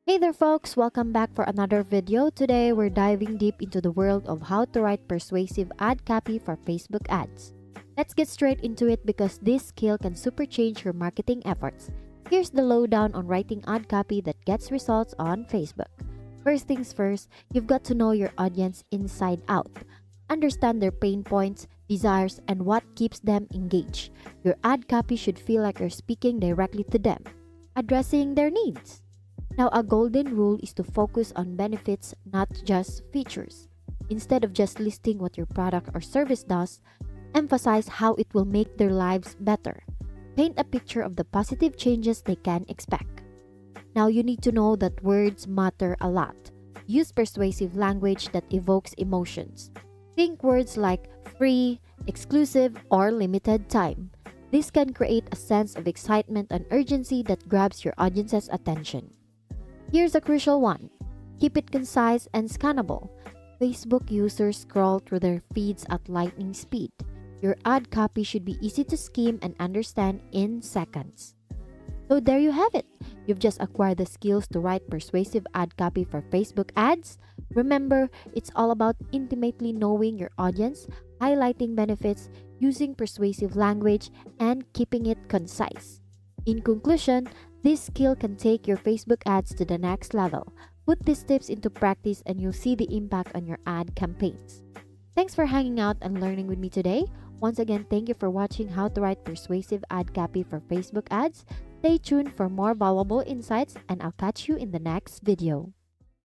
Hey there folks, welcome back for another video. Today we're diving deep into the world of how to write persuasive ad copy for Facebook ads. Let's get straight into it because this skill can superchange your marketing efforts. Here's the lowdown on writing ad copy that gets results on Facebook. First things first, you've got to know your audience inside out. Understand their pain points, desires, and what keeps them engaged. Your ad copy should feel like you're speaking directly to them, addressing their needs. Now, a golden rule is to focus on benefits, not just features. Instead of just listing what your product or service does, emphasize how it will make their lives better. Paint a picture of the positive changes they can expect. Now, you need to know that words matter a lot. Use persuasive language that evokes emotions. Think words like free, exclusive, or limited time. This can create a sense of excitement and urgency that grabs your audience's attention. Here's a crucial one. Keep it concise and scannable. Facebook users scroll through their feeds at lightning speed. Your ad copy should be easy to skim and understand in seconds. So there you have it. You've just acquired the skills to write persuasive ad copy for Facebook ads. Remember, it's all about intimately knowing your audience, highlighting benefits, using persuasive language, and keeping it concise. In conclusion, this skill can take your Facebook ads to the next level. Put these tips into practice and you'll see the impact on your ad campaigns. Thanks for hanging out and learning with me today. Once again, thank you for watching how to write persuasive ad copy for Facebook ads. Stay tuned for more valuable insights and I'll catch you in the next video.